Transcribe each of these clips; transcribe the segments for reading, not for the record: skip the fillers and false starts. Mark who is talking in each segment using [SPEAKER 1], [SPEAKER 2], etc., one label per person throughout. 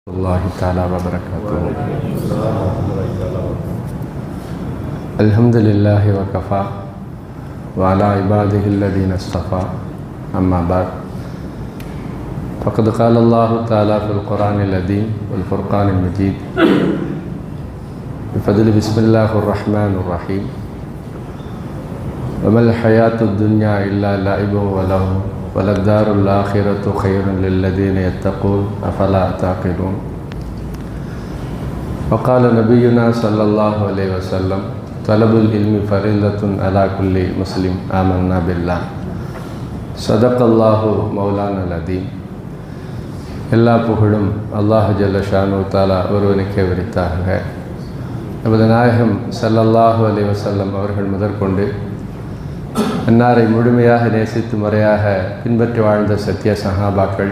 [SPEAKER 1] الله تعالى وبركاته. الحمد لله وكفى وعلى عباده الذين اصطفى أما بعد فقد قال الله تعالى في القرآن العظيم والفرقان المجيد بفضل بسم الله الرحمن الرحيم وما الحياة الدنيا إلا لعب ولهو وللدار الآخرة خير للذين يتقون أفلا تعقلون. وقال نبينا صلى الله عليه وسلم طلب العلم فريضة على كل مسلم آمنا بالله صدق الله مولانا العظيم. எல்லா புகழும் அல்லாஹ் ஜல்ல ஷானு தாலா ஒருவனுக்கே உரித்தாக. நமது நாயகம் ஸல்லல்லாஹு அலைஹி வஸல்லம் அவர்கள் முதற்கொண்டு அன்னாரை முழுமையாக நேசித்து முறையாக பின்பற்றி வாழ்ந்த சத்திய சஹாபாக்கள்,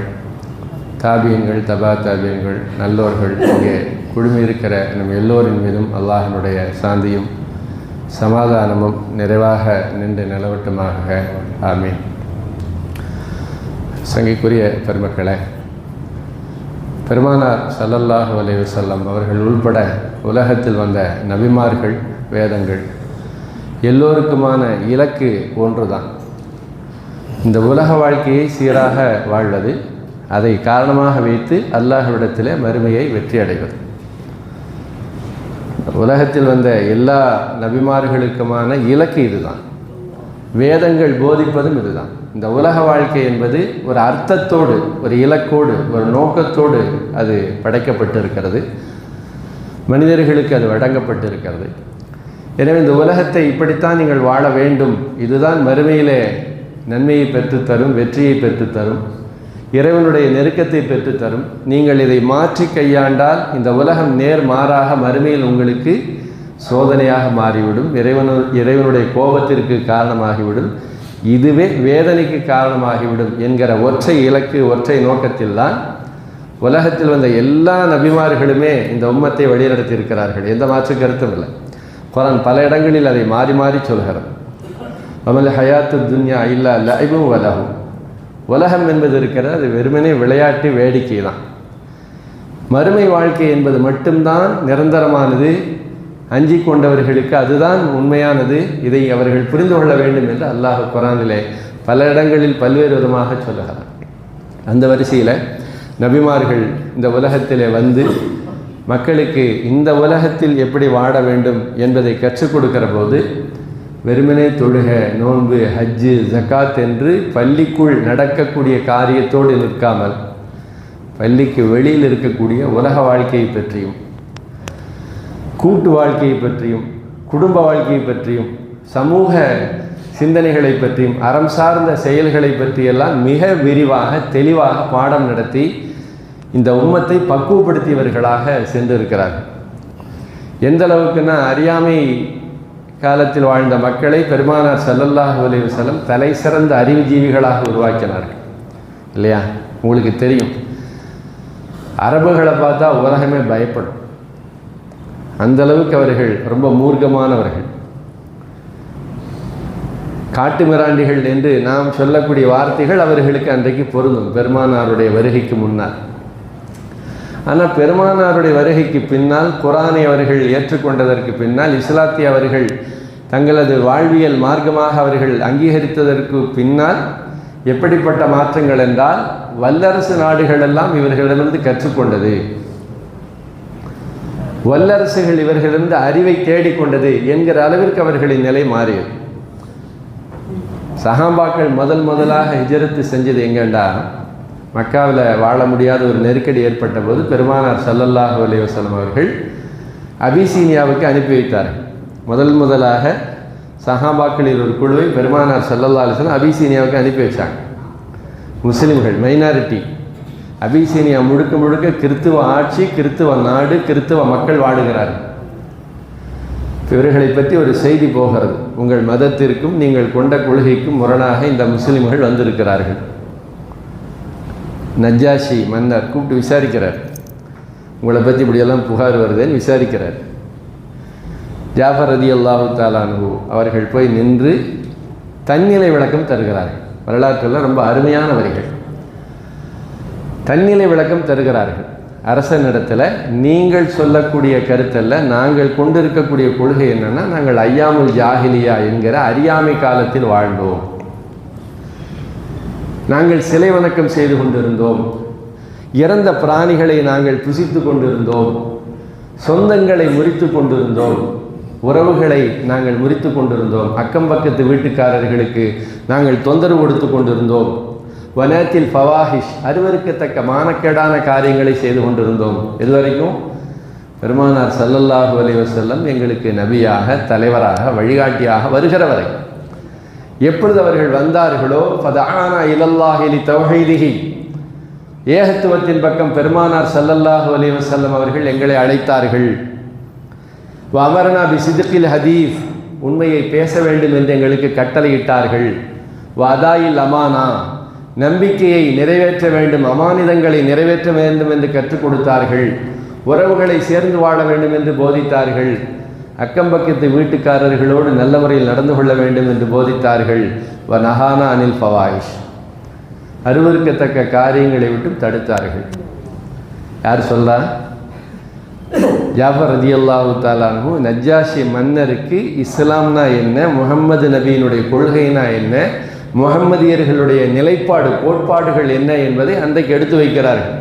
[SPEAKER 1] தாபியன்கள், தபா தாபியன்கள், நல்லோர்கள் இங்கே குழுமியிருக்கிற நம் எல்லோரின் மீதும் அல்லாஹினுடைய சாந்தியும் சமாதானமும் நிறைவாக நின்று நிலவட்டுமாக. ஆமீன். சங்கைக்குரிய பெருமக்களே, பெருமானார் ஸல்லல்லாஹு அலைஹி வஸல்லம் அவர்கள் உள்பட உலகத்தில் வந்த நபிமார்கள், வேதங்கள் எல்லோருக்குமான இலக்கு ஒன்றுதான். இந்த உலக வாழ்க்கையை சீராக வாழ்வது, அதை காரணமாக வைத்து அல்லாஹ்விடத்திலே மறுமையை வெற்றி அடைவது. உலகத்தில் வந்த எல்லா நபிமார்களுக்குமான இலக்கு இதுதான். வேதங்கள் போதிப்பதும் இதுதான். இந்த உலக வாழ்க்கை என்பது ஒரு அர்த்தத்தோடு, ஒரு இலக்கோடு, ஒரு நோக்கத்தோடு அது படைக்கப்பட்டிருக்கிறது. மனிதர்களுக்கு அது வழங்கப்பட்டிருக்கிறது. எனவே இந்த உலகத்தை இப்படித்தான் நீங்கள் வாழ வேண்டும், இதுதான் மறுமையிலே நன்மையை பெற்றுத்தரும், வெற்றியை பெற்றுத்தரும், இறைவனுடைய நெருக்கத்தை பெற்றுத்தரும். நீங்கள் இதை மாற்றி கையாண்டால் இந்த உலகம் நேர்மாறாக மறுமையில் உங்களுக்கு சோதனையாக மாறிவிடும், இறைவனுடைய கோபத்திற்கு காரணமாகிவிடும், இதுவே வேதனைக்கு காரணமாகிவிடும் என்கிற ஒற்றை இலக்கு, ஒற்றை நோக்கத்தில் தான் உலகத்தில் வந்த எல்லா நபிமார்களுமே இந்த உம்மத்தை வழிநடத்தியிருக்கிறார்கள். எந்த மாற்று கருத்தும் இல்லை. குரான் பல இடங்களில் அதை மாறி மாறி சொல்கிறது. வமல் ஹயாத்து துன்யா இல்லா லஇபு வலஹு. உலகம் என்பது இருக்கிறது, அது வெறுமனே விளையாட்டு, வேடிக்கை தான். மறுமை வாழ்க்கை என்பது மட்டும்தான் நிரந்தரமானது, அஞ்சி கொண்டவர்களுக்கு அதுதான் உண்மையானது. இதை அவர்கள் புரிந்து கொள்ள வேண்டும் என்று அல்லாஹ் குரானிலே பல இடங்களில் பல்வேறு விதமாக சொல்லுகிறார். அந்த வரிசையில் நபிமார்கள் இந்த உலகத்திலே வந்து மக்களுக்கு இந்த உலகத்தில் எப்படி வாழ வேண்டும் என்பதை கற்றுக் கொடுக்கிற போது வெறுமனே தொழுக, நோன்பு, ஹஜ்ஜு, ஜக்காத் என்று பள்ளிக்குள் நடக்கக்கூடிய காரியத்தோடு நிற்காமல் பள்ளிக்கு வெளியில் இருக்கக்கூடிய உலக வாழ்க்கையை பற்றியும், கூட்டு வாழ்க்கையை பற்றியும், குடும்ப வாழ்க்கையை பற்றியும், சமூக சிந்தனைகளை பற்றியும், அறம் சார்ந்த செயல்களை பற்றியெல்லாம் மிக விரிவாக தெளிவாக பாடம் நடத்தி இந்த உம்மத்தை பக்குவப்படுத்தியவர்களாக சென்றிருக்கிறார்கள். எந்த அளவுக்குன்னா, அறியாமை காலத்தில் வாழ்ந்த மக்களை பெருமானார் ஸல்லல்லாஹு அலைஹி வஸல்லம் தலை சிறந்த அறிவுஜீவிகளாக உருவாக்கினார்கள். இல்லையா? உங்களுக்கு தெரியும், அரபுகளை பார்த்தா உலகமே பயப்படும். அந்த அளவுக்கு அவர்கள் ரொம்ப மூர்க்கமானவர்கள், காட்டு மிராண்டிகள் என்று நாம் சொல்லக்கூடிய வார்த்தைகள் அவர்களுக்கு அன்றைக்கு பொருந்தும் பெருமானாருடைய வருகைக்கு முன்னால். ஆனால் பெருமானாருடைய வருகைக்கு பின்னால், குரானை அவர்கள் ஏற்றுக்கொண்டதற்கு பின்னால், இஸ்லாத்தை அவர்கள் தங்களது வாழ்வியல் மார்க்கமாக அவர்கள் அங்கீகரித்ததற்கு பின்னால் எப்படிப்பட்ட மாற்றங்கள் என்றால், வல்லரசு நாடுகளெல்லாம் இவர்களிடமிருந்து கற்றுக்கொண்டது, வல்லரசுகள் இவர்களிருந்து அறிவை தேடிக்கொண்டது என்கிற அளவிற்கு அவர்களின் நிலை மாறியது. சஹாபாக்கள் முதலாக ஹிஜ்ரத்து செஞ்சது எங்கேண்டா, மக்காவில் வாழ முடியாத ஒரு நெருக்கடி ஏற்பட்ட போது பெருமானார் ஸல்லல்லாஹு அலைஹி வஸல்லம் அவர்கள் அபிசீனியாவுக்கு அனுப்பி வைத்தார்கள். முதலாக சஹாபாக்களில் ஒரு குழுவை பெருமானார் ஸல்லல்லாஹு அலைஹி வஸல்லம் அபிசீனியாவுக்கு அனுப்பி வச்சாங்க. முஸ்லிம்கள் மைனாரிட்டி. அபிசீனியா முழுக்க முழுக்க கிறித்துவ ஆட்சி, கிறித்துவ நாடு, கிறித்துவ மக்கள் வாழுகிறார்கள். இவர்களை பற்றி ஒரு செய்தி போகிறது, உங்கள் மதத்திற்கும் நீங்கள் கொண்ட கொள்கைக்கும் முரணாக இந்த முஸ்லிம்கள் வந்திருக்கிறார்கள். நஜ்ஜாஷி மன்னர் கூப்பிட்டு விசாரிக்கிறார், உங்களை பற்றி இப்படியெல்லாம் புகார் வருதுன்னு விசாரிக்கிறார். ஜாஃபர் ரலியல்லாஹு தஆலா அன்ஹு அவர்கள் போய் நின்று தன்னிலை விளக்கம் தருகிறார்கள். வரலாற்றில் ரொம்ப அருமையான வரிகள். தன்னிலை விளக்கம் தருகிறார்கள். அரசனிடத்தில் நீங்கள் சொல்லக்கூடிய கருத்தல்ல, நாங்கள் கொண்டிருக்கக்கூடிய கொள்கை என்னன்னா, நாங்கள் ஐயாமுல் ஜாஹிலியா என்கிற அறியாமை காலத்தில் வாழ்ந்தோம். நாங்கள் சிலை வணக்கம் செய்து கொண்டிருந்தோம், இறந்த பிராணிகளை நாங்கள் புசித்து கொண்டிருந்தோம், சொந்தங்களை முறித்து கொண்டிருந்தோம், உறவுகளை நாங்கள் முறித்து கொண்டிருந்தோம், அக்கம் பக்கத்து வீட்டுக்காரர்களுக்கு நாங்கள் தொந்தரவு கொடுத்து கொண்டிருந்தோம், வனத்தில் ஃபவாஹிஷ் அருவருக்கத்தக்க மானக்கேடான காரியங்களை செய்து கொண்டிருந்தோம். இதுவரைக்கும் பெருமானார் ஸல்லல்லாஹு அலைஹி வஸல்லம் எங்களுக்கு நபியாக, தலைவராக, வழிகாட்டியாக வருகிற வரை. எப்பொழுது அவர்கள் வந்தார்களோ, ஃபதஆனா இலல்லாஹி லிதௌஹீதிஹி, ஏகத்துவத்தின் பக்கம் பெருமானார் ஸல்லல்லாஹு அலைஹி வஸல்லம் அவர்கள் எங்களை அழைத்தார்கள். வஅமரனா பிசித்கில் ஹதீஸ், உண்மையை பேச வேண்டும் என்று எங்களுக்கு கட்டளையிட்டார்கள். வஅதாயில் அமானா, நம்பிக்கையை நிறைவேற்ற வேண்டும், அமானிதங்களை நிறைவேற்ற வேண்டும் என்று கற்றுக் கொடுத்தார்கள். உறவுகளை சேர்ந்து வாழ வேண்டும் என்று போதித்தார்கள். அக்கம்பக்கத்து வீட்டுக்காரர்களோடு நல்ல முறையில் நடந்து கொள்ள வேண்டும் என்று போதித்தார்கள். வ நஹானா அனில் ஃபவாயிஷ், அருவருக்கத்தக்க காரியங்களை விட்டு தடுத்தார்கள். யார் சொல்றா? ஜாஃபர் ரலியல்லாஹு தஆலா அன்ஹு நஜ்ஜாஷி மன்னருக்கு இஸ்லாம்னா என்ன, முஹம்மது நபியினுடைய கொள்கைனா என்ன, முஹம்மதியர்களுடைய நிலைப்பாடு கோட்பாடுகள் என்ன என்பதை அன்றைக்கு எடுத்து வைக்கிறார்கள்.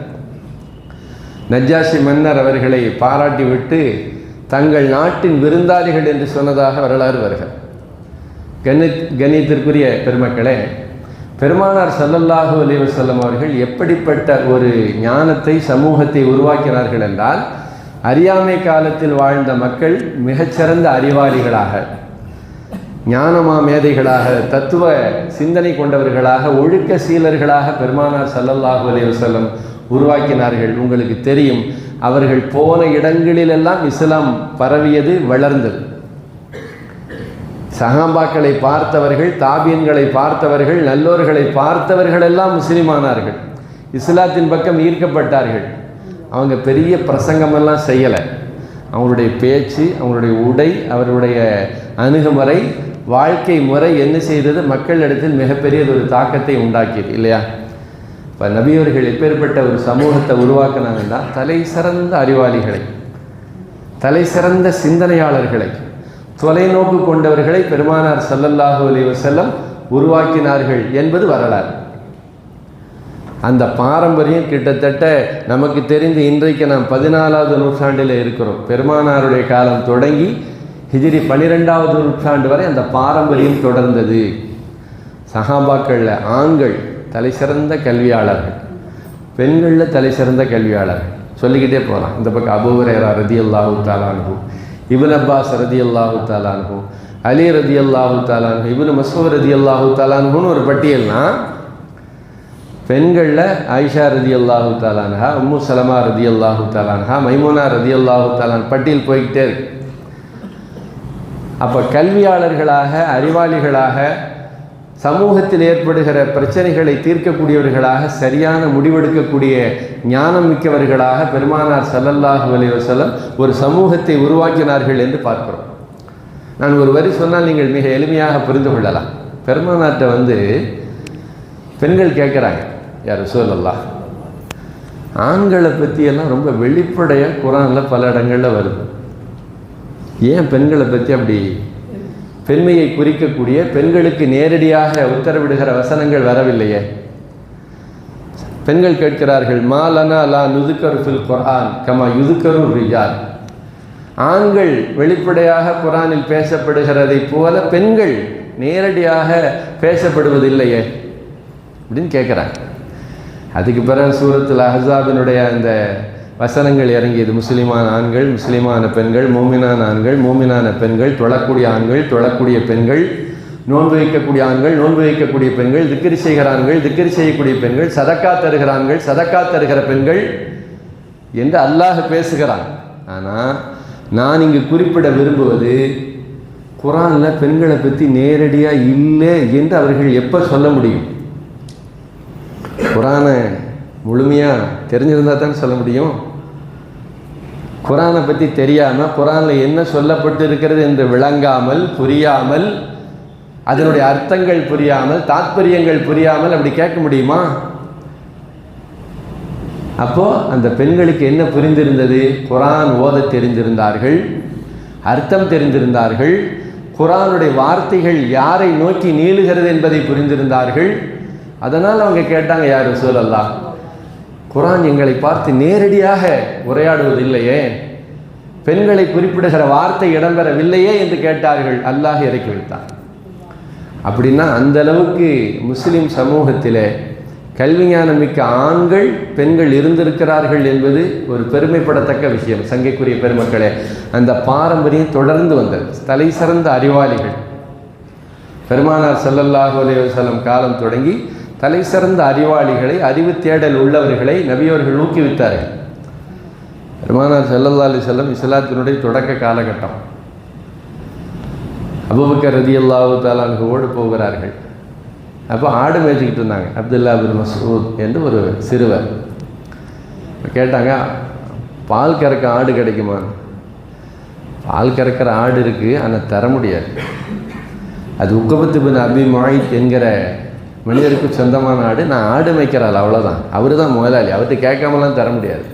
[SPEAKER 1] நஜ்ஜாஷி மன்னர் அவர்களை பாராட்டி விட்டு தங்கள் நாட்டின் விருந்தாளிகள் என்று சொன்னதாக வரலாறு வருகிறது. கண்ணியத்திற்குரிய பெருமக்களே, பெருமானார் ஸல்லல்லாஹு அலைஹி வஸல்லம் அவர்கள் எப்படிப்பட்ட ஒரு ஞானத்தை, சமூகத்தை உருவாக்கினார்கள் என்றால், அறியாமை காலத்தில் வாழ்ந்த மக்கள் மிகச்சிறந்த அறிவாளிகளாக, ஞானமா மேதைகளாக, தத்துவ சிந்தனை கொண்டவர்களாக, ஒழுக்க சீலர்களாக பெருமானார் ஸல்லல்லாஹு அலைஹி வஸல்லம் உருவாக்கினார்கள். உங்களுக்கு தெரியும், அவர்கள் போன இடங்களிலெல்லாம் இஸ்லாம் பரவியது, வளர்ந்தது. சஹாபாக்களை பார்த்தவர்கள், தாபியன்களை பார்த்தவர்கள், நல்லோர்களை பார்த்தவர்கள் எல்லாம் முஸ்லிமானார்கள், இஸ்லாத்தின் பக்கம் ஈர்க்கப்பட்டார்கள். அவங்க பெரிய பிரசங்கமெல்லாம் செய்யலை. அவங்களுடைய பேச்சு, அவங்களுடைய உடை, அவருடைய அணுகுமுறை, வாழ்க்கை முறை என்ன செய்தது? மக்களிடத்தில் மிகப்பெரிய ஒரு தாக்கத்தை உண்டாக்கியது இல்லையா? இப்போ நபியவர்கள் எப்பேற்பட்ட ஒரு சமூகத்தை உருவாக்கினாங்கன்னா, தலை சிறந்த அறிவாளிகளை, தலை சிறந்த சிந்தனையாளர்களை, தொலைநோக்கு கொண்டவர்களை பெருமானார் ஸல்லல்லாஹு அலைஹி வஸல்லம் உருவாக்கினார்கள் என்பது வரலாறு. அந்த பாரம்பரியம் கிட்டத்தட்ட நமக்கு தெரிந்து இன்றைக்கு நாம் 14வது நூற்றாண்டில் இருக்கிறோம். பெருமானாருடைய காலம் தொடங்கி ஹிஜ்ரி 12வது நூற்றாண்டு வரை அந்த பாரம்பரியம் தொடர்ந்தது. சஹாபாக்களில் ஆண்கள் தலை சிறந்த கல்வியாளர்கள், பெண்களில் தலை சிறந்த கல்வியாளர்கள், சொல்லிக்கிட்டே போகலாம். இந்த பக்கம் அபூ ஹுரைரா ரலியல்லாஹு தஆலா அன்ஹு, இப்னு அப்பாஸ் ரலியல்லாஹு தஆலா அன்ஹு, அலி ரலியல்லாஹு தஆலா அன்ஹு, இப்னு மஸ்ஊத் ரலியல்லாஹு தஆலா அன்ஹுன்னு ஒரு பட்டியல்னா, பெண்களில் ஆயிஷா ரலியல்லாஹு தஆலா அன்ஹா, உம்மு சலமா ரலியல்லாஹு தஆலா அன்ஹா, மைமூனா ரலியல்லாஹு தஆலா, பட்டியல் போய்கிட்டே இருக்கு. அப்போ கல்வியாளர்களாக, அறிவாளிகளாக, சமூகத்தில் ஏற்படுகிற பிரச்சனைகளை தீர்க்கக்கூடியவர்களாக, சரியான முடிவெடுக்கக்கூடிய ஞானம் மிக்கவர்களாக பெருமானார் ஸல்லல்லாஹு அலைஹி வஸல்லம் ஒரு சமூகத்தை உருவாக்கினார்கள் என்று பார்க்கிறோம். நான் ஒரு வரி சொன்னால் நீங்கள் மிக எளிமையாக புரிந்து கொள்ளலாம். பெருமானார்கிட்ட பெண்கள் கேட்குறாங்க, யார் ரசூலல்லாஹ், ஆண்களை பற்றியெல்லாம் ரொம்ப வெளிப்படையாக குர்ஆனில் பல இடங்களில் வருது, ஏன் பெண்களை பற்றி அப்படி பெண்மையை குறிக்கக்கூடிய, பெண்களுக்கு நேரடியாக உத்தரவிடுகிற வசனங்கள் வரவில்லையே? பெண்கள் கேட்கிறார்கள், மாலனா லா நுதுக்கரு ஃபில் குர்ஆன் கமா யுதுக்கரு ரிஜால், ஆண்கள் வெளிப்படையாக குர்ஆனில் பேசப்படுகிறதை போல பெண்கள் நேரடியாக பேசப்படுவதில்லையே அப்படின்னு கேட்குறாங்க. அதுக்கு பிறகு சூரத்துல் அஹ்ஸாபினுடைய அந்த வசனங்கள் இறங்கியது. முஸ்லிமான ஆண்கள், முஸ்லிமான பெண்கள், மூமினான ஆண்கள், மூமினான பெண்கள், தொழக்கூடிய ஆண்கள், தொழக்கூடிய பெண்கள், நோன்பு வைக்கக்கூடிய ஆண்கள், நோன்பு வைக்கக்கூடிய பெண்கள், திக்ர் செய்கிற ஆண்கள், திக்ர் செய்யக்கூடிய பெண்கள், சதக்கா தருகிற ஆண்கள், சதக்கா தருகிற பெண்கள் என்று அல்லாஹ் பேசுகிறான். ஆனால் நான் இங்கு குறிப்பிட விரும்புவது, குர்ஆனில் பெண்களை பற்றி நேரடியாக இல்லை என்று அவர்கள் எப்போ சொல்ல முடியும்? குர்ஆனை முழுமையாக தெரிஞ்சிருந்தால் தான் சொல்ல முடியும். குர்ஆனை பற்றி தெரியாமல், குர்ஆனில் என்ன சொல்லப்பட்டு இருக்கிறது என்று விளங்காமல், புரியாமல், அதனுடைய அர்த்தங்கள் புரியாமல், தாத்பரியங்கள் புரியாமல் அப்படி கேட்க முடியுமா? அப்போது அந்த பெண்களுக்கு என்ன புரிந்திருந்தது? குர்ஆன் ஓத தெரிந்திருந்தார்கள், அர்த்தம் தெரிந்திருந்தார்கள், குர்ஆனுடைய வார்த்தைகள் யாரை நோக்கி நீளுகிறது என்பதை புரிந்திருந்தார்கள். அதனால் அவங்க கேட்டாங்க, யா ரசூலல்லாஹ், குர்ஆன் எங்களை பார்த்து நேரடியாக உரையாடுவதில்லையே, பெண்களை குறிப்பிடுகிற வார்த்தை இடம்பெறவில்லையே என்று கேட்டார்கள். அல்லாஹ் இறக்கி வைத்தான். அப்படின்னா அந்த அளவுக்கு முஸ்லிம் சமூகத்திலே கல்விஞானம் மிக்க ஆண்கள் பெண்கள் இருந்திருக்கிறார்கள் என்பது ஒரு பெருமைப்படத்தக்க விஷயம். சங்கைக்குரிய பெருமக்களே, அந்த பாரம்பரியம் தொடர்ந்து வந்தது. தலை சிறந்த அறிவாளிகள் பெருமானார் ஸல்லல்லாஹு அலைஹி வஸல்லம் காலம் தொடங்கி தலை சிறந்த அறிவாளிகளை, அறிவு தேடல் உள்ளவர்களை நபியவர்கள் ஊக்குவித்தார்கள். பெருமானார் ஸல்லல்லாஹு அலைஹி வஸல்லம் இஸ்லாத்தினுடைய தொடக்க காலகட்டம். அபூபக்கர் ரலியல்லாஹு தஆலா அன்ஹுவோடு போகிறார்கள். அப்போ ஆடு மேய்ச்சிக்கிட்டு இருந்தாங்க. அப்துல்லா பின் மஸ்ஊத் என்று ஒரு சிறுவர் கேட்டாங்க, பால் கறக்க ஆடு கிடைக்குமா? பால் கறக்கிற ஆடு இருக்குது, ஆனால் தர முடியாது. அது உக்கபத்து பின் அபி முஐத் என்கிற மனிதருக்கு சொந்தமான ஆடு. நான் ஆடு மேய்க்கிறாள், அவ்வளோதான். அவர் தான் முதலாளி, அவர்கிட்ட கேட்காமலாம் தர முடியாது.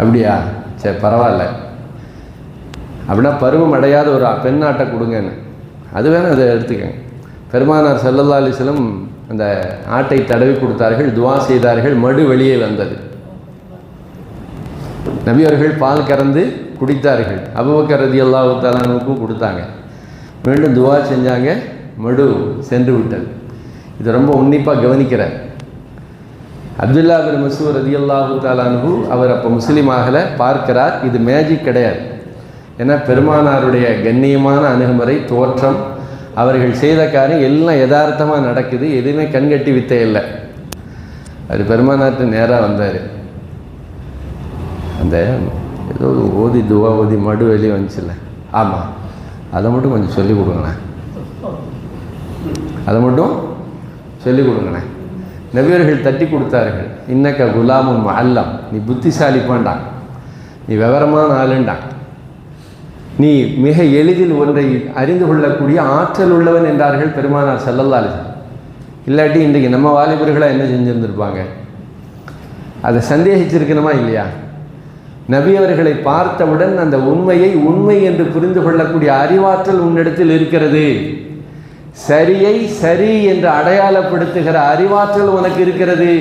[SPEAKER 1] அப்படியா? சரி, பரவாயில்ல. அப்படின்னா பருவம் அடையாத ஒரு பெண் ஆட்டை கொடுங்கன்னு. அது வேணும், அதை எடுத்துக்கங்க. பெருமானார் ஸல்லல்லாஹு அலைஹி வஸல்லம் அந்த ஆட்டை தடவி கொடுத்தார்கள், துவா செய்தார்கள். மடு வெளியே வந்தது. நபி அவர்கள் பால் கறந்து குடித்தார்கள். அபூபக்கர் ரலியல்லாஹு தஆலா அன்ஹுவுக்கு கொடுத்தாங்க. மீண்டும் துவா செஞ்சாங்க, மடு சென்று விட்டது. இது ரொம்ப உன்னிப்பாக கவனிக்கிறார். அப்துல்லா பின் மஸ்ஊத் ரலியல்லாஹு தஆலா அன்ஹு அவர் அப்போ முஸ்லீம் ஆகலை, பார்க்கிறார். இது மேஜிக் கிடையாது. ஏன்னா பெருமானாருடைய கண்ணியமான அணுகுமுறை, தோற்றம், அவர்கள் செய்த காரியம் எல்லாம் யதார்த்தமாக நடக்குது. எதுவுமே கண்கட்டி வித்தை இல்லை. அது பெருமானார்ட்டு நேராக வந்தார். அந்த ஏதோ ஓதி துவா ஓதி மடு வெளியே வந்துச்சுல்ல, ஆமாம், அதை மட்டும் கொஞ்சம் சொல்லிக் கொடுங்களேன், அதை மட்டும் சொல்லிக் கொடுங்களேன். நபியர்கள் தட்டி கொடுத்தார்கள். இன்னக்க குலாமுன் முஅல்லம், நீ புத்திசாலி பாண்டான், நீ விவரமான ஆளுண்டான், நீ மிக எளிதில் ஒன்றை அறிந்து கொள்ளக்கூடிய ஆற்றல் உள்ளவன் என்றார்கள் பெருமானார் ஸல்லல்லாஹு அலைஹி வஸல்லம். இல்லாட்டி இன்றைக்கு நம்ம வாலிபர்களாக என்ன செஞ்சுருந்துருப்பாங்க? அதை சந்தேகிச்சிருக்கணுமா இல்லையா? நபி அவர்களை பார்த்தவுடன் அந்த உண்மையை உண்மை என்று புரிந்து கொள்ளக்கூடிய அறிவாற்றல் உன்னிடத்தில் இருக்கிறது. சரியை சரி என்று அடையாளப்படுத்துகிற அறிவாற்றல் உனக்கு இருக்கிறது.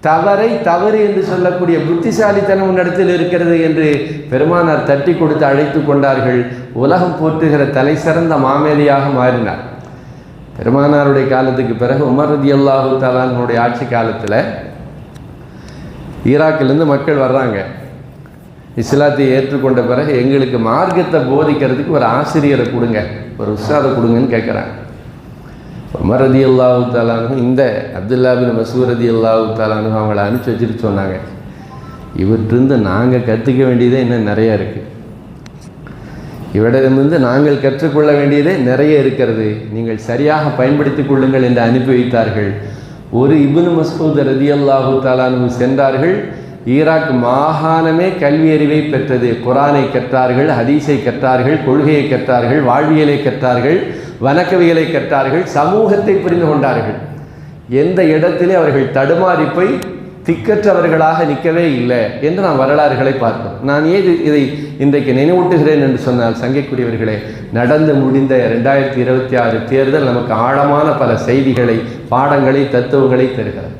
[SPEAKER 1] தவறை தவறு என்று சொல்லக்கூடிய புத்திசாலித்தனம் உன்னிடத்தில் இருக்கிறது என்று பெருமானார் தட்டி கொடுத்து அழைத்து கொண்டார்கள். உலகம் போற்றுகிற தலை சிறந்த மாமேதையாக மாறினார். பெருமானாருடைய காலத்துக்கு பிறகு உமர் ரலியல்லாஹு தஆலா அன்ஹுடைய ஆட்சி காலத்தில் ஈராக்கிலிருந்து மக்கள் வர்றாங்க. இஸ்லாத்தை ஏற்றுக்கொண்ட பிறகு எங்களுக்கு மார்க்கத்தை போதிக்கிறதுக்கு ஒரு ஆசிரியரை கொடுங்க, ஒரு உஸ்தாதை கொடுங்கன்னு கேட்குறாங்க. உமர் ரலியல்லாஹு தஆலா அன்ஹு இந்த அப்துல்லா பின் மஸ்ஊத் ரலியல்லாஹு தஆலா அன்ஹு அவங்கள அனுப்பிச்சி வச்சுட்டு சொன்னாங்க, இவற்றிருந்து நாங்கள் கற்றுக்க வேண்டியதே இன்னும் நிறைய இருக்குது, இவரிடமிருந்து நாங்கள் கற்றுக்கொள்ள வேண்டியதே நிறைய இருக்கிறது, நீங்கள் சரியாக பயன்படுத்தி கொள்ளுங்கள் என்று அனுப்பி வைத்தார்கள். ஒரு இப்னு மஸ்ஊத் ரலியல்லாஹு தஆலா அன்ஹு சென்றார்கள். ஈராக் மாகாணமே கல்வி அறிவை பெற்றது. குர்ஆனை கற்றார்கள், ஹதீஸை கற்றார்கள், கொள்கையை கற்றார்கள், வாழ்வியலை கற்றார்கள், வணக்கவியலை கற்றார்கள், சமூகத்தை புரிந்து கொண்டார்கள். எந்த இடத்திலே அவர்கள் தடுமாறி போய் திக்கற்றவர்களாக நிற்கவே இல்லை என்று நாம் வரலாறுகளை பார்க்கிறோம். நான் ஏன் இதை இன்றைக்கு நினைவூட்டுகிறேன் என்று சொன்னால், சங்கைக்குரியவர்களே, நடந்து முடிந்த 2026 தேர்தல் நமக்கு ஆழமான பல செய்திகளை, பாடங்களை, தத்துவங்களை தருகிறது.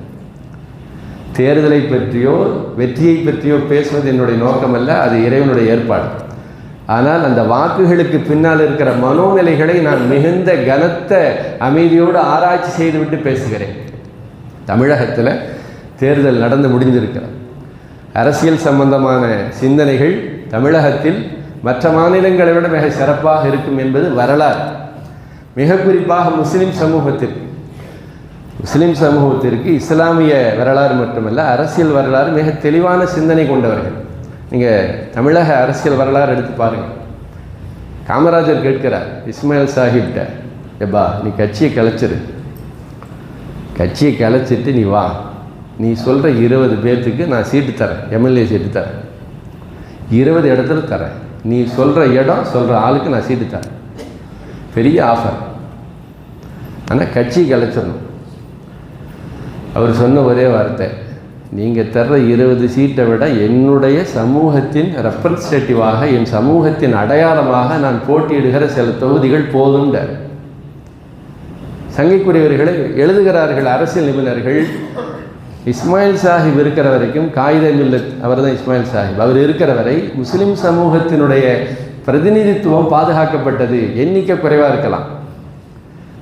[SPEAKER 1] தேர்தலை பற்றியோ வெற்றியை பற்றியோ பேசுவது என்னுடைய நோக்கமல்ல, அது இறைவனுடைய ஏற்பாடு. ஆனால் அந்த வாக்குகளுக்கு பின்னால் இருக்கிற மனோநிலைகளை நான் மிகுந்த கனத்த அமைதியோடு ஆராய்ச்சி செய்துவிட்டு பேசுகிறேன். தமிழகத்தில் தேர்தல் நடந்து முடிந்திருக்கிறது. அரசியல் சம்பந்தமான சிந்தனைகள் தமிழகத்தில் மற்ற மாநிலங்களை விட மிக சிறப்பாக இருக்கும் என்பது வரலாறு. மிக குறிப்பாக முஸ்லிம் சமூகத்திற்கு இஸ்லாமிய வரலாறு மட்டுமல்ல, அரசியல் வரலாறு மிக தெளிவான சிந்தனை கொண்டவர்கள். நீங்கள் தமிழக அரசியல் வரலாறு எடுத்து பாருங்கள். காமராஜர் கேட்கிறார் இஸ்மாயில் சாஹிப்ட, எப்பா நீ கட்சியை கலைச்சிட்டு நீ வா, நீ சொல்கிற 20 பேர்த்துக்கு நான் சீட்டு தரேன், எம்எல்ஏ சீட்டு தரேன், 20 இடத்துல தரேன், நீ சொல்கிற இடம் சொல்கிற ஆளுக்கு நான் சீட்டு தரேன். பெரிய ஆஃபர். ஆனால் கட்சி கலைச்சிடணும். அவர் சொன்ன ஒரே வார்த்தை, நீங்கள் தர்ற 20 சீட்டை விட என்னுடைய சமூகத்தின் ரெப்ரசன்டேட்டிவாக, என் சமூகத்தின் அடையாளமாக நான் போட்டியிடுகிற சில தொகுதிகள் போதும்ட. சங்கைக்குரியவர்களை எழுதுகிறார்கள் அரசியல் நிபுணர்கள். இஸ்மாயில் சாஹிப் இருக்கிற வரைக்கும், காயிதே மில்லத் அவர் தான் இஸ்மாயில் சாஹிப், அவர் இருக்கிற வரை முஸ்லிம் சமூகத்தினுடைய பிரதிநிதித்துவம் பாதுகாக்கப்பட்டது, எண்ணிக்கை குறைவாக இருக்கலாம்,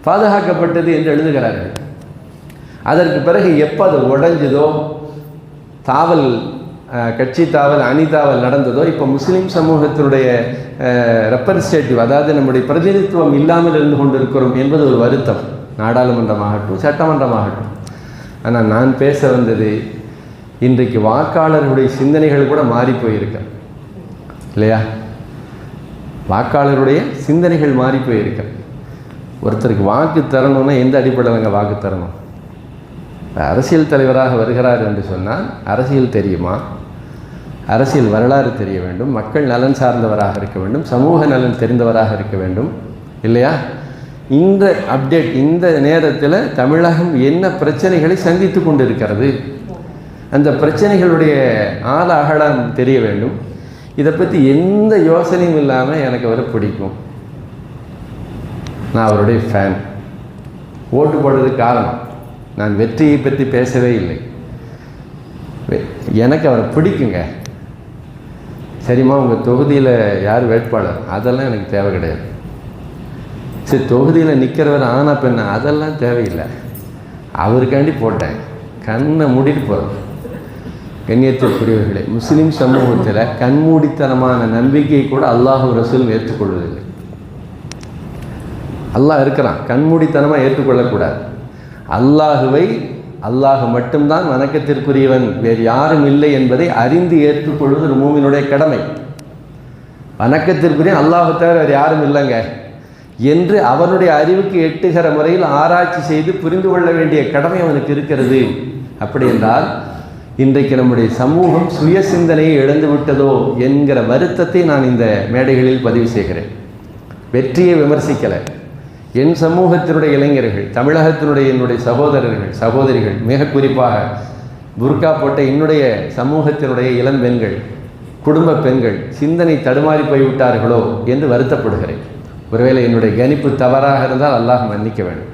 [SPEAKER 1] பாதுகாக்கப்பட்டது என்று எழுதுகிறார்கள். அதற்கு பிறகு எப்போ அது உடைஞ்சதோ, தாவல் கட்சி தாவல் அணி தாவல் நடந்ததோ, இப்போ முஸ்லீம் சமூகத்தினுடைய ரெப்ரசன்டேட்டிவ், அதாவது நம்முடைய பிரதிநிதித்துவம் இல்லாமல் இருந்து கொண்டிருக்கிறோம் என்பது ஒரு வருத்தம். நாடாளுமன்றமாகட்டும் சட்டமன்றமாகட்டும். ஆனால் நான் பேச வந்தது, இன்றைக்கு வாக்காளர்களுடைய சிந்தனைகள் கூட மாறி போயிருக்க இல்லையா? வாக்காளருடைய சிந்தனைகள் மாறி போயிருக்க. ஒருத்தருக்கு வாக்கு தரணும்னா எந்த அடிப்படையிலங்க வாக்கு தரணும்? அரசியல் தலைவராக வருகிறார் என்று சொன்னால் அரசியல் தெரியுமா, அரசியல் வரலாறு தெரிய வேண்டும், மக்கள் நலன் சார்ந்தவராக இருக்க வேண்டும், சமூக நலன் தெரிந்தவராக இருக்க வேண்டும் இல்லையா? இந்த அப்டேட், இந்த நேரத்தில் தமிழகம் என்ன பிரச்சனைகளை சந்தித்து கொண்டிருக்கிறது, அந்த பிரச்சனைகளுடைய ஆழ அகலம் தெரிய வேண்டும். இதை பற்றி எந்த யோசனையும் இல்லாமல் எனக்கு அவரை பிடிக்கும், நான் அவருடைய ஃபேன், ஓட்டு போடுறதுக்கு காரணம், நான் வெற்றியை பற்றி பேசவே இல்லை, எனக்கு அவரை பிடிக்குங்க. சரிம்மா, உங்கள் தொகுதியில் யார் வேட்பாளர், அதெல்லாம் எனக்கு தேவை கிடையாது. சரி, தொகுதியில் நிற்கிறவர் ஆனா பெண்ணா, அதெல்லாம் தேவையில்லை, அவருக்காண்டி போட்டேன், கண்ணை மூடிட்டு போகிறோம். கண்ணியத்திற்குரியவர்களே, முஸ்லீம் சமூகத்தில் கண்மூடித்தனமான நம்பிக்கை கூட அல்லாஹ் ரசூலும் ஏற்றுக்கொள்வதில்லை. அல்லாஹ் இருக்கிறான், கண்மூடித்தனமாக ஏற்றுக்கொள்ளக்கூடாது. அல்லாஹ் மட்டும்தான் வணக்கத்திற்குரியவன், வேறு யாரும் இல்லை என்பதை அறிந்து ஏற்றுக்கொள்வது ஒரு மூமினுடைய கடமை. வணக்கத்திற்குரிய அல்லாஹ் தவிர வேறு யாரும் இல்லைங்க என்று அவனுடைய அறிவுக்கு எட்டுகிற முறையில் ஆராய்ச்சி செய்து புரிந்து கொள்ள வேண்டிய கடமை அவனுக்கு இருக்கிறது. அப்படி என்றால் இன்றைக்கு நம்முடைய சமூகம் சுய சிந்தனையை இழந்து விட்டதோ என்கிற வருத்தத்தை நான் இந்த மேடைகளில் பதிவு செய்கிறேன். வெற்றியை விமர்சிக்கலை. என் சமூகத்தினுடைய இளைஞர்கள், தமிழகத்தினுடைய என்னுடைய சகோதரர்கள் சகோதரிகள், மிக குறிப்பாக புர்கா போட்ட என்னுடைய சமூகத்தினுடைய இளம் பெண்கள், குடும்ப பெண்கள் சிந்தனை தடுமாறி போய்விட்டார்களோ என்று வருத்தப்படுகிறேன். ஒருவேளை என்னுடைய கணிப்பு தவறாக இருந்தால் அல்லாஹ் மன்னிக்க வேண்டும்.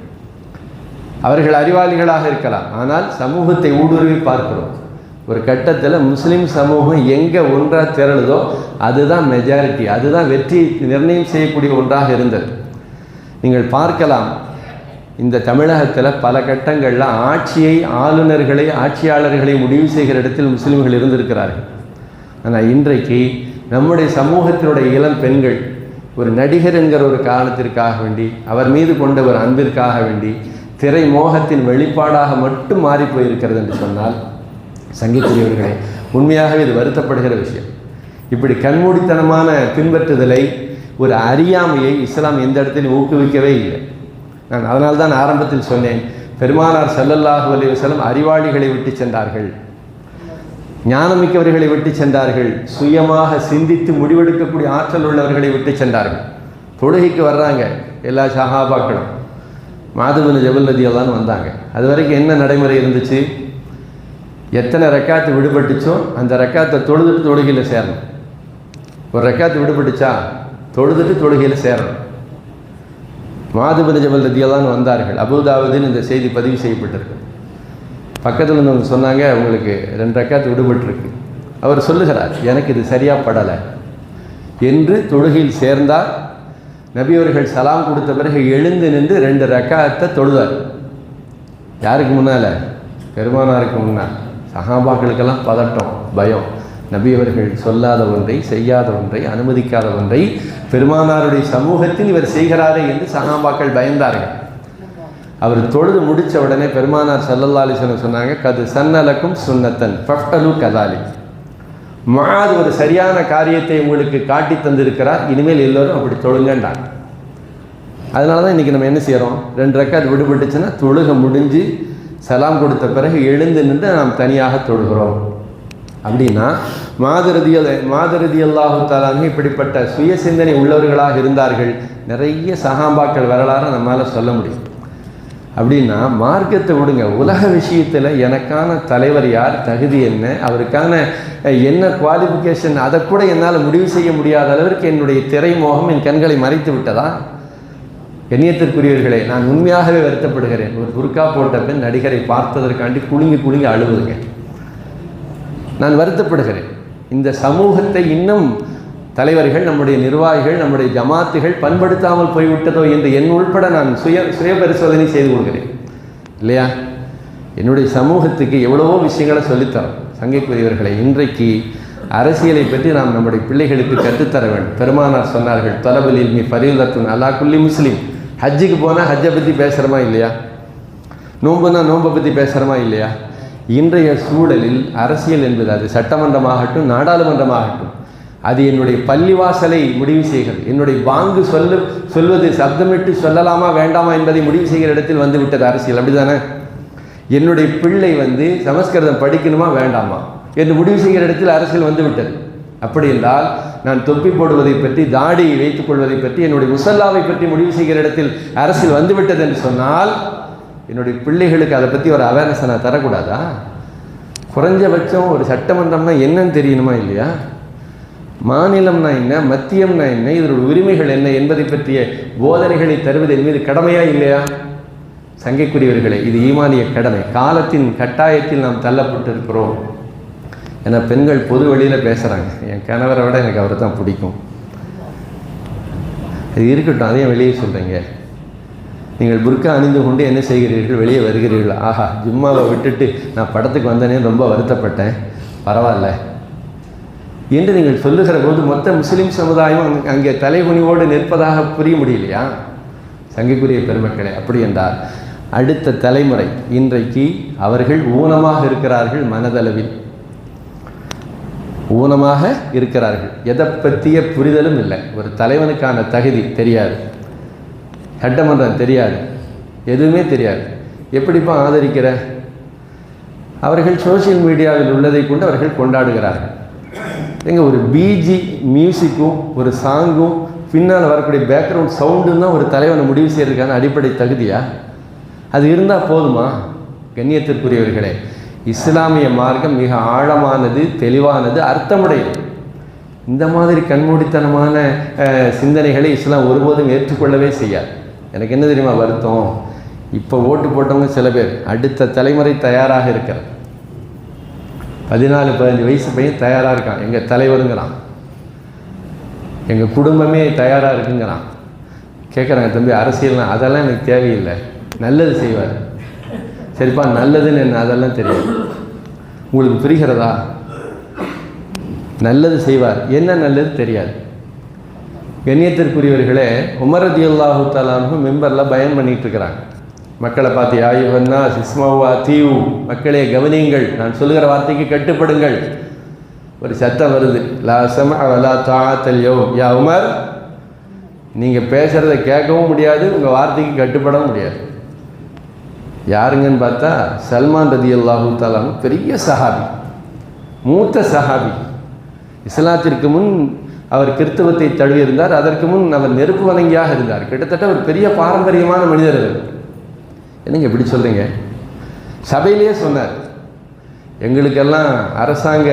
[SPEAKER 1] அவர்கள் அறிவாளிகளாக இருக்கலாம், ஆனால் சமூகத்தை ஊடுருவி பார்க்கிறோம். ஒரு கட்டத்தில் முஸ்லீம் சமூகம் எங்கே ஒன்றாக திரளுதோ அதுதான் மெஜாரிட்டி, அதுதான் வெற்றி நிர்ணயம் செய்யக்கூடிய ஒன்றாக இருந்தது. நீங்கள் பார்க்கலாம், இந்த தமிழகத்தில் பல கட்டங்களில் ஆட்சியை, ஆளுநர்களை, ஆட்சியாளர்களை முடிவு செய்கிற இடத்தில் முஸ்லீம்கள் இருந்திருக்கிறார்கள். ஆனால் இன்றைக்கு நம்முடைய சமூகத்தினுடைய இளம் பெண்கள் ஒரு நடிகர் என்கிற ஒரு காரணத்திற்காக வேண்டி, அவர் மீது கொண்ட ஒரு அன்பிற்காக வேண்டி திரை மோகத்தின் வெளிப்பாடாக மட்டும் மாறி போயிருக்கிறது என்று சொன்னால், சங்கீதரியவர்களே, உண்மையாகவே இது வருத்தப்படுகிற விஷயம். இப்படி கண்மூடித்தனமான பின்பற்றுதலை, ஒரு அறியாமையை இஸ்லாம் எந்த இடத்திலும் ஊக்குவிக்கவே இல்லை. நான் அதனால் தான் ஆரம்பத்தில் சொன்னேன், பெருமானார் ஸல்லல்லாஹு அலைஹி வஸல்லம் அறிவாளிகளை விட்டு சென்றார்கள், ஞானமிக்கவர்களை விட்டு சென்றார்கள், சுயமாக சிந்தித்து முடிவெடுக்கக்கூடிய ஆற்றல் உள்ளவர்களை விட்டு சென்றார்கள். தொழுகைக்கு வர்றாங்க எல்லா சஹாபாக்களும், முஆது பின் ஜபல் ரலியல்லாஹு அன்ஹு வந்தாங்க. அது வரைக்கும் என்ன நடைமுறை இருந்துச்சு? எத்தனை ரக்காத்து விடுபட்டுச்சோ அந்த ரக்காத்தை தொழுதுட்டு தொழுகையில் சேரணும். ஒரு ரக்காத்து விடுபட்டுச்சா தொழுதுட்டு தொழுகையில் சேரணும். முஆது பின் ஜபல் ரலியல்லாஹு அன்ஹு வந்தார்கள். அபூதாவுதின் இந்த செய்தி பதிவு செய்யப்பட்டிருக்கு. பக்கத்தில் இருந்தவங்க சொன்னாங்க, உங்களுக்கு 2 ரக்காத்து விடுபட்டிருக்கு. அவர் சொல்லுகிறார், எனக்கு இது சரியாக படலை என்று தொழுகையில் சேர்ந்தார். நபியவர்கள் சலாம் கொடுத்த பிறகு எழுந்து நின்று 2 ரக்காத்தை தொழுதார். யாருக்கு முன்னால்? பெருமானாருக்கு முன்னால். சஹாபாக்களுக்கெல்லாம் பதட்டம், பயம். நபியவர்கள் சொல்லாத ஒன்றை, செய்யாத ஒன்றை, அனுமதிக்காத ஒன்றை பெருமானாருடைய சமூகத்தில் இவர் செய்கிறாரே என்று சஹாபாக்கள் பயந்தார்கள். அவர் தொழுது முடித்த உடனே பெருமானார் ஸல்லல்லாஹு அலைஹி வஸல்லம் சொன்னாங்க, கது சன்னலக்கும் சுன்னத்தன் ஃபஃஅலு கதாலிக். முஆத் ஒரு சரியான காரியத்தை உங்களுக்கு காட்டி தந்திருக்கிறார், இனிமேல் எல்லோரும் அப்படி தொழுங்கன்றாங்க. அதனால தான் இன்றைக்கி நம்ம என்ன செய்கிறோம், 2 ரக்காத் விடுபட்டுச்சுன்னா தொழுகை முடிஞ்சு சலாம் கொடுத்த பிறகு எழுந்து நின்று நாம் தனியாக தொழுகிறோம். அப்படின்னா முஆத் ரலியல்லாஹு தஆலா அன்ஹு இப்படிப்பட்ட சுய சிந்தனை உள்ளவர்களாக இருந்தார்கள். நிறைய சஹாபாக்கள் வரலாறு நம்மளால் சொல்ல முடியும். அப்படின்னா மார்க்கத்தை விடுங்க, உலக விஷயத்தில் எனக்கான தலைவர் யார், தகுதி என்ன, அவருக்கான என்ன குவாலிஃபிகேஷன், அதை கூட என்னால் முடிவு செய்ய முடியாத அளவிற்கு என்னுடைய திரைமோகம் என் கண்களை மறைத்து விட்டதா? கண்ணியத்திற்குரியவர்களே, நான் உண்மையாகவே வருத்தப்படுகிறேன். ஒரு புர்கா போட்ட பெண் நடிகரை பார்த்ததற்காண்டி குலுங்கி அழுவுதுங்க. நான் வருத்தப்படுகிறேன். இந்த சமூகத்தை இன்னும் தலைவர்கள், நம்முடைய நிர்வாகிகள், நம்முடைய ஜமாத்துகள் பண்படுத்தாமல் போய்விட்டதோ என்று என் உள்பட நான் சுய பரிசோதனை செய்து கொள்கிறேன். இல்லையா? என்னுடைய சமூகத்துக்கு எவ்வளவோ விஷயங்களை சொல்லித்தரோம். சங்கைக்குரியவர்களை, இன்றைக்கு அரசியலை பற்றி நாம் நம்முடைய பிள்ளைகளுக்கு கற்றுத்தர வேண்டும். பெருமானார் சொன்னார்கள், தலபுல் இல்மி ஃபரீலத்துன் அலா குல்லி முஸ்லீம். ஹஜ்ஜுக்கு போனால் ஹஜ்ஜை பற்றி பேசுகிறோமா இல்லையா? நோன்புனா நோன்பை பற்றி பேசுகிறோமா இல்லையா? இன்றைய சூழலில் அரசியல் என்பது, அது சட்டமன்றமாகட்டும் நாடாளுமன்றமாகட்டும், அது என்னுடைய பள்ளிவாசலை முடிவு செய்கிறது. என்னுடைய பாங்கு சொல்வது சப்தமிட்டு சொல்லலாமா வேண்டாமா என்பதை முடிவு செய்கிற இடத்தில் வந்து விட்டது அரசியல். அப்படிதானே? என்னுடைய பிள்ளை சமஸ்கிருதம் படிக்கணுமா வேண்டாமா என்று முடிவு செய்கிற இடத்தில் அரசியல் வந்து விட்டது. அப்படி என்றால் நான் தொப்பி போடுவதை பற்றி, தாடி வைத்துக் கொள்வதை பற்றி, என்னுடைய முசல்லாவை பற்றி முடிவு செய்கிற இடத்தில் அரசியல் வந்துவிட்டது என்று சொன்னால், என்னுடைய பிள்ளைகளுக்கு அதை பற்றி ஒரு அவேர்னஸை நான் தரக்கூடாதா? குறைஞ்சபட்சம் ஒரு சட்டமன்றம்னா என்னன்னு தெரியணுமா இல்லையா? மாநிலம்னா என்ன, மத்தியம்னா என்ன, இதனுடைய உரிமைகள் என்ன என்பதை பற்றிய போதனைகளை தருவது என் மீது கடமையா இல்லையா? சங்கைக்குரியவர்களே, இது ஈமானிய கடமை. காலத்தின் கட்டாயத்தில் நாம் தள்ளப்பட்டிருக்கிறோம். ஏன்னா பெண்கள் பொது வழியில் பேசுகிறாங்க. என் கணவரை விட எனக்கு அவரை தான் பிடிக்கும். அது இருக்கட்டும், அதையும் வெளியே சொல்கிறீங்க. நீங்கள் புர்கா அணிந்து கொண்டு என்ன செய்கிறீர்கள், வெளியே வருகிறீர்கள். ஆஹா, ஜும்மாவை விட்டுட்டு நான் படத்துக்கு வந்தேனே ரொம்ப வருத்தப்பட்டேன், பரவாயில்ல என்று நீங்கள் சொல்லுகிற போது மொத்த முஸ்லீம் சமுதாயம் அங்கே தலைகுனிவோடு நிற்பதாக புரிய முடியலையா? சங்கைக்குரிய பெருமக்களே, அப்படி என்றால் அடுத்த தலைமுறை இன்றைக்கு அவர்கள் ஊனமாக இருக்கிறார்கள். மனதளவில் ஊனமாக இருக்கிறார்கள். எதை பற்றிய புரிதலும் இல்லை. ஒரு தலைவனுக்கான தகுதி தெரியாது, சட்டமன்றம் தெரியாது, எதுவுமே தெரியாது. எப்படிப்பா ஆதரிக்கிற? அவர்கள் சோசியல் மீடியாவில் உள்ளதை கொண்டு அவர்கள் கொண்டாடுகிறார்கள். எங்கள் ஒரு பிஜி மியூசிக்கும் ஒரு சாங்கும் பின்னால் வரக்கூடிய பேக்ரவுண்ட் சவுண்டும் தான் ஒரு தலைவனை முடிவு செய்யறதுக்கான அடிப்படை தகுதியா? அது இருந்தால் போதுமா? கண்ணியத்திற்குரியவர்களே, இஸ்லாமிய மார்க்கம் மிக ஆழமானது, தெளிவானது, அர்த்தமுடையது. இந்த மாதிரி கண்மூடித்தனமான சிந்தனைகளை இஸ்லாம் ஒருபோதும் ஏற்றுக்கொள்ளவே செய்யாது. எனக்கு என்ன தெரியுமா வருத்தம்? இப்போ ஓட்டு போட்டவங்க சில பேர் அடுத்த தலைமுறை தயாராக இருக்கிறார். 14-15 வயசு பையன் தயாராக இருக்கான், எங்கள் தலைவருங்கிறான், எங்கள் குடும்பமே தயாராக இருக்குங்கிறான். கேட்குறாங்க, தம்பி அரசியல்னா அதெல்லாம் எனக்கு தேவையில்லை, நல்லது செய்வார். சரிப்பா, நல்லதுன்னு என்ன, அதெல்லாம் தெரியும், உங்களுக்கு புரிகிறதா? நல்லது செய்வார், என்ன நல்லது தெரியாது. கண்ணியத்திற்குரியவர்களே, உமர் ரலியல்லாஹு தஆலா அன்ஹு மெம்பரில் பயன் பண்ணிட்டு இருக்கிறாங்க. மக்களை பார்த்து, யா அய்யுஹன்னாஸ் இஸ்மஉ வஅதீஉ, மக்களே கவனியுங்கள், நான் சொல்லுகிற வார்த்தைக்கு கட்டுப்படுங்கள். ஒரு சத்தம் வருது, லா சம்அ வலா தாஅத்தல் யௌம். யா உமர், நீங்கள் பேசுகிறத கேட்கவும் முடியாது, உங்கள் வார்த்தைக்கு கட்டுப்படவும் முடியாது. யாருங்கன்னு பார்த்தா சல்மான் ரலியல்லாஹு தஆலா அன்ஹு, பெரிய சஹாபி, மூத்த சஹாபி. இஸ்லாத்திற்கு முன் அவர் கிறிஸ்தவத்தை தழுவியிருந்தார். அதற்கு முன் அவர் நெருப்பு வணங்கியாக இருந்தார். கிட்டத்தட்ட ஒரு பெரிய பாரம்பரியமான மனிதர். என்னங்க இப்படி சொல்கிறீங்க? சபையிலேயே சொன்னார், எங்களுக்கெல்லாம் அரசாங்க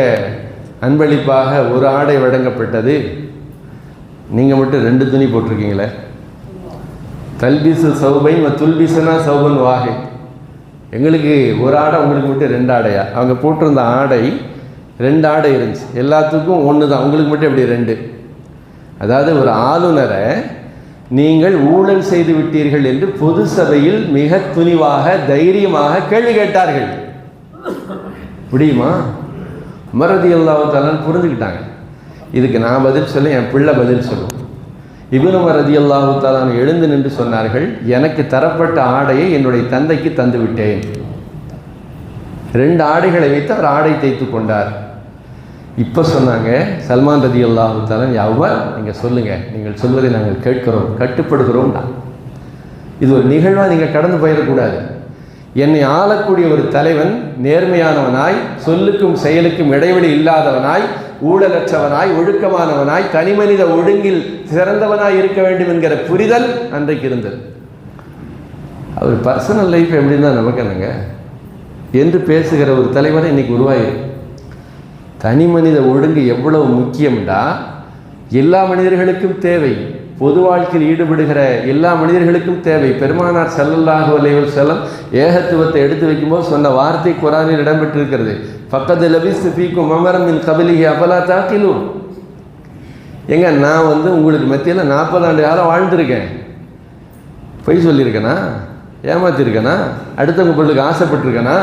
[SPEAKER 1] அன்பளிப்பாக ஒரு ஆடை வழங்கப்பட்டது, நீங்கள் மட்டும் 2 துணி போட்டிருக்கீங்களே. தல்பிசு சௌபைன் துல்பிசுனா சௌபன் வாகை. எங்களுக்கு ஒரு ஆடை, உங்களுக்கு மட்டும் 2 ஆடையா? அவங்க போட்டிருந்த ஆடை 2 ஆடை இருந்துச்சு, எல்லாத்துக்கும் ஒன்று தான், உங்களுக்கு மட்டும் எப்படி 2? அதாவது ஒரு ஆளுநரை நீங்கள் ஊழல் செய்து விட்டீர்கள் என்று பொது சபையில் மிக துணிவாக தைரியமாக கேள்வி கேட்டார்கள். முடியுமா? உமர் ரலியல்லாஹு தஆலா புரிஞ்சுக்கிட்டாங்க. இதுக்கு நான் பதில் சொல்ல, என் பிள்ளை பதில் சொல்லும். இப்னு உமர் ரலியல்லாஹு தஆலா எழுந்து நின்று சொன்னார்கள், எனக்கு தரப்பட்ட ஆடையை என்னுடைய தந்தைக்கு தந்து விட்டேன். 2 ஆடைகளை வைத்து அவர் ஆடை தைத்து கொண்டார். இப்போ சொன்னாங்க சல்மான் ரலியல்லாஹு தஆலா, யா உமர், நீங்கள் சொல்லுங்கள், நீங்கள் சொல்வதை நாங்கள் கேட்கிறோம், கட்டுப்படுகிறோம். இது ஒரு நிகழ்வாக நீங்கள் கடந்து போயிடக்கூடாது. என்னை ஆளக்கூடிய ஒரு தலைவன் நேர்மையானவனாய், சொல்லுக்கும் செயலுக்கும் இடைவெளி இல்லாதவனாய், ஊழலற்றவனாய், ஒழுக்கமானவனாய், தனிமனித ஒழுங்கில் சிறந்தவனாய் இருக்க வேண்டும் என்கிற புரிதல் அன்றைக்கு இருந்தது. அவர் பர்சனல் லைஃப் எப்படின்னு தான் நமக்கு என்னங்க என்று பேசுகிற ஒரு தலைவரை இன்றைக்கி உருவாயிருக்கு. தனி மனித ஒழுங்கு எவ்வளவு முக்கியம்டா எல்லா மனிதர்களுக்கும் தேவை. பொது வாழ்க்கையில் ஈடுபடுகிற எல்லா மனிதர்களுக்கும் தேவை. பெருமானார் ஸல்லல்லாஹு அலைஹி வஸல்லம் ஏகத்துவத்தை எடுத்து வைக்கும்போது சொன்ன வார்த்தை குர்ஆனில் இடம்பெற்றிருக்கிறது. ஃபக்கத் லபிஸ்து ஃபீக்கும் அமரன் மின் கபிலிஹி அஃபலா தாக்கிலூன். எங்க நான் உங்களுக்கு மத்தியில் 40 ஆண்டு காலம் வாழ்ந்திருக்கேன். பொய் சொல்லியிருக்கேனா? ஏமாத்திருக்கேனா? அடுத்தவங்க பொருளுக்கு ஆசைப்பட்டிருக்கேனா?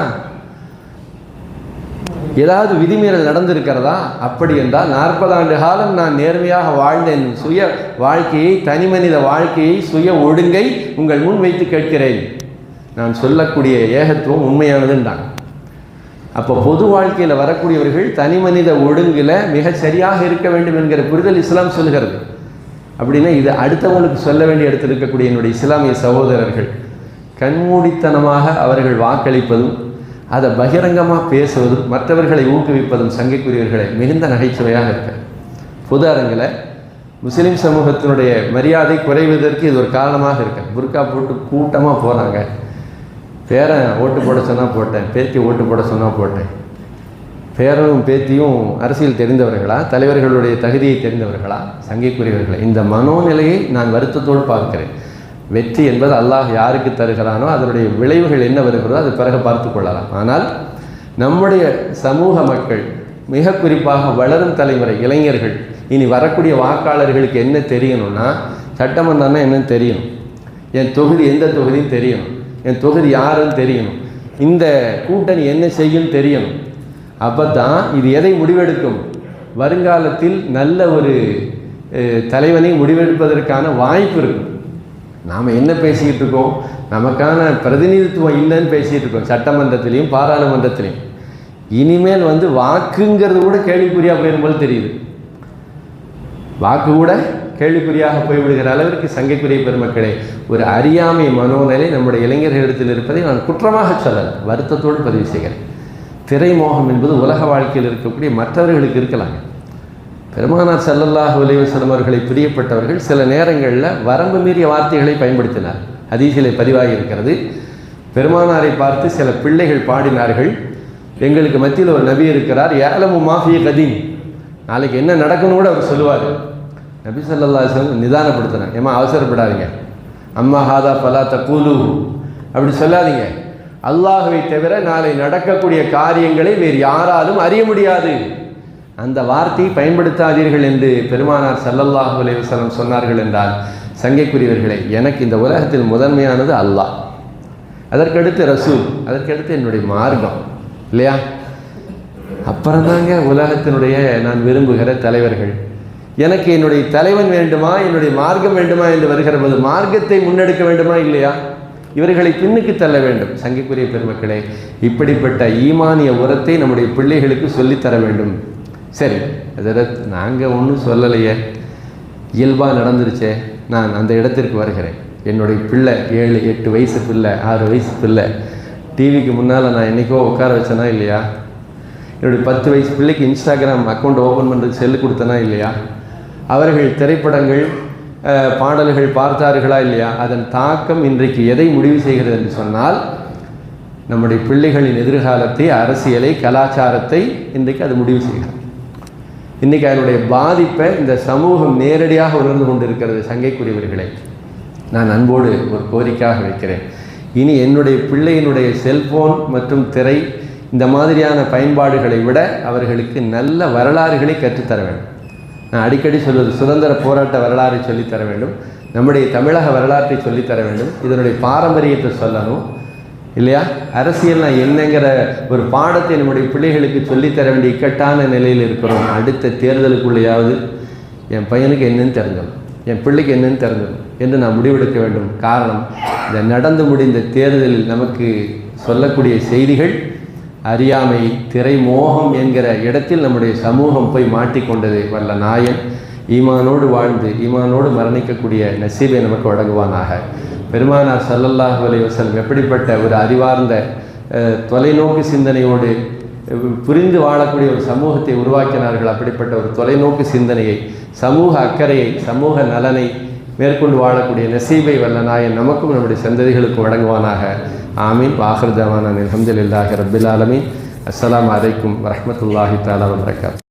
[SPEAKER 1] ஏதாவது விதிமீறல் நடந்திருக்கிறதா? அப்படி என்றால் 40 ஆண்டு காலம் நான் நேர்மையாக வாழ்ந்த என் சுய வாழ்க்கையை, தனி மனித வாழ்க்கையை, சுய ஒழுங்கை உங்கள் முன் வைத்து கேட்கிறேன். நான் சொல்லக்கூடிய ஏகத்துவம் உண்மையானதுன்றாங்க. அப்போ பொது வாழ்க்கையில் வரக்கூடியவர்கள் தனி மனித ஒழுங்கில் மிக சரியாக இருக்க வேண்டும் என்கிற புரிதல் இஸ்லாம் சொல்கிறது. அப்படின்னா இது அடுத்தவங்களுக்கு சொல்ல வேண்டிய இடத்தில் இருக்கக்கூடிய என்னுடைய இஸ்லாமிய சகோதரர்கள் கண்மூடித்தனமாக அவர்கள் வாக்களிப்பதும் அதை பகிரங்கமாக பேசுவதும் மற்றவர்களை ஊக்குவிப்பதும் சங்கைக்குரியவர்களை மிகுந்த நகைச்சுவையாக இருக்கிறது. பொது அரங்கில் முஸ்லீம் சமூகத்தினுடைய மரியாதை குறைவதற்கு இது ஒரு காரணமாக இருக்குது. புர்கா போட்டு கூட்டமாக போகிறாங்க. பேரன் ஓட்டு போட சொன்னால் போட்டேன், பேத்தி ஓட்டு போட சொன்னால் போட்டேன். பேரனும் பேத்தியும் அரசியல் தெரிந்தவர்களா, தலைவர்களுடைய தகுதியை தெரிந்தவர்களா? சங்கைக்குரியவர்களை இந்த மனோநிலையை நான் வருத்தத்தோடு பார்க்கிறேன். வெற்றி என்பது அல்லாஹ் யாருக்கு தருகிறானோ அதனுடைய விளைவுகள் என்ன வருகிறதோ அது பிறகு பார்த்து கொள்ளலாம். ஆனால் நம்முடைய சமூக மக்கள், மிக குறிப்பாக வளரும் தலைமுறை இளைஞர்கள், இனி வரக்கூடிய வாக்காளர்களுக்கு என்ன தெரியணும்னா, சட்டமன்றம்னா என்னன்னு தெரியணும், என் தொகுதி எந்த தொகுதின்னு தெரியணும், என் தொகுதி யாருன்னு தெரியணும், இந்த கூட்டணி என்ன செய்யும் தெரியணும். அப்போ தான் இது எதை முடிவெடுக்கும், வருங்காலத்தில் நல்ல ஒரு தலைவனை முடிவெடுப்பதற்கான வாய்ப்பு இருக்கும். நாம் என்ன பேசிக்கிட்டு இருக்கோம், நமக்கான பிரதிநிதித்துவம் இல்லைன்னு பேசிகிட்டு இருக்கோம் சட்டமன்றத்திலையும் பாராளுமன்றத்திலையும். இனிமேல் வாக்குங்கிறது கூட கேள்விக்குறியாக போயிடும் போல் தெரியுது. வாக்கு கூட கேள்விக்குறியாக போய்விடுகிற அளவிற்கு சங்கைக்குரிய பெருமக்களே ஒரு அறியாமை மனோநிலை நம்முடைய இளைஞர்களிடத்தில் இருப்பதை நான் குற்றமாக சொல்லலை, வருத்தத்தோடு பதிவு செய்கிறேன். திரைமோகம் என்பது உலக வாழ்க்கையில் இருக்கக்கூடிய மற்றவர்களுக்கு இருக்கலாங்க. பெருமானார் ஸல்லல்லாஹு அலைஹி வஸல்லம் அவர்களை பிரியப்பட்டவர்கள் சில நேரங்களில் வரம்பு மீறிய வார்த்தைகளை பயன்படுத்தினார். ஹதீஸிலே பதிவாகி இருக்கிறது. பெருமானாரை பார்த்து சில பிள்ளைகள் பாடினார்கள், எங்களுக்கு மத்தியில் ஒரு நபி இருக்கிறார், யஅலமு மா ஃபீ கதீன், நாளைக்கு என்ன நடக்கும்னு கூட அவர் சொல்லுவார். நபி ஸல்லல்லாஹு அலைஹி வஸல்லம் நிதானப்படுத்தினார், ஏமா அவசரப்படாதீங்க, அம்மா ஹாதா ஃபலா தகூலு, அப்படி சொல்லாதீங்க. அல்லாஹ்வை தவிர நாளை நடக்கக்கூடிய காரியங்களை வேறு யாராலும் அறிய முடியாது, அந்த வார்த்தையை பயன்படுத்தாதீர்கள் என்று பெருமானார் ஸல்லல்லாஹு அலைஹி வஸல்லம் சொன்னார்கள். என்றால் சங்கைக்குரியவர்களே, எனக்கு இந்த உலகத்தில் முதன்மையானது அல்லாஹ், அதற்கடுத்து ரசூல், அதற்கடுத்து என்னுடைய மார்க்கம் இல்லையா? அப்புறம்தாங்க உலகத்தினுடைய நான் விரும்புகிற தலைவர்கள். எனக்கு என்னுடைய தலைவன் வேண்டுமா, என்னுடைய மார்க்கம் வேண்டுமா என்று வருகிற போது மார்க்கத்தை முன்னெடுக்க வேண்டுமா இல்லையா? இவர்களை பின்னுக்கு தள்ள வேண்டும். சங்கைக்குரிய பெருமக்களே, இப்படிப்பட்ட ஈமானிய உரத்தை நம்முடைய பிள்ளைகளுக்கு சொல்லித்தர வேண்டும். சரி, அதில் நாங்கள் ஒன்றும் சொல்லலையே, இயல்பாக நடந்துருச்சே, நான் அந்த இடத்திற்கு வருகிறேன். என்னுடைய பிள்ளை 7-8 வயசு பிள்ளை, 6 வயசு பிள்ளை டிவிக்கு முன்னால் நான் என்றைக்கோ உட்கார வச்சேனா இல்லையா? என்னுடைய 10 வயசு பிள்ளைக்கு இன்ஸ்டாகிராம் அக்கௌண்ட் ஓப்பன் பண்ணுறது செல்லு கொடுத்தனா இல்லையா? அவர்கள் திரைப்படங்கள் பாடல்கள் பார்த்தார்களா இல்லையா? அதன் தாக்கம் இன்றைக்கு எதை முடிவு செய்கிறது என்று சொன்னால், நம்முடைய பிள்ளைகளின் எதிர்காலத்தை, அரசியலை, கலாச்சாரத்தை இன்றைக்கு அது முடிவு செய்கிறது. இன்றைக்கி அதனுடைய பாதிப்பை இந்த சமூகம் நேரடியாக உணர்ந்து கொண்டிருக்கிறது. சங்கைக்குரியவர்களை நான் அன்போடு ஒரு கோரிக்கையாக வைக்கிறேன். இனி என்னுடைய பிள்ளையினுடைய செல்போன் மற்றும் திரை இந்த மாதிரியான பயன்பாடுகளை விட அவர்களுக்கு நல்ல வரலாறுகளை கற்றுத்தர வேண்டும். நான் அடிக்கடி சொல்வது, சுதந்திர போராட்ட வரலாறை சொல்லித்தர வேண்டும், நம்முடைய தமிழக வரலாற்றை சொல்லித்தர வேண்டும், இதனுடைய பாரம்பரியத்தை சொல்லணும் இல்லையா? அரசியல்னா என்னங்கிற ஒரு பாடத்தை நம்முடைய பிள்ளைகளுக்கு சொல்லித்தர வேண்டிய இக்கட்டான நிலையில் இருக்கிறோம். அடுத்த தேர்தலுக்குள்ளேயாவது என் பையனுக்கு என்னன்னு தெரிஞ்சிடும், என் பிள்ளைக்கு என்னன்னு தெரிஞ்சிடும் என்று நான் முடிவெடுக்க வேண்டும். காரணம், இந்த நடந்து முடிந்த தேர்தலில் நமக்கு சொல்லக்கூடிய செய்திகள் அறியாமை, திரைமோகம் என்கிற இடத்தில் நம்முடைய சமூகம் போய் மாட்டிக்கொண்டது. வல்ல நாயன் ஈமானோடு வாழ்ந்து ஈமானோடு மரணிக்கக்கூடிய நசீபை நமக்கு வழங்குவானாக. பெருமானார் ஸல்லல்லாஹு அலைஹி வஸல்லம் எப்படிப்பட்ட ஒரு அறிவார்ந்த தொலைநோக்கு சிந்தனையோடு புரிந்து வாழக்கூடிய ஒரு சமூகத்தை உருவாக்கினார்கள். அப்படிப்பட்ட ஒரு தொலைநோக்கு சிந்தனையை, சமூக அக்கறையை, சமூக நலனை மேற்கொண்டு வாழக்கூடிய நசீபை வல்ல நாயன் நமக்கும் நம்முடைய சந்ததிகளுக்கும் வழங்குவானாக. ஆமீன். வாஹிர் தவானா அல்ஹம்துலில்லாஹி ரப்பில் ஆலமீன். அஸ்ஸலாமு அலைக்கும் வரஹ்மத்துல்லாஹி தஆலா வபரகாத்துஹு.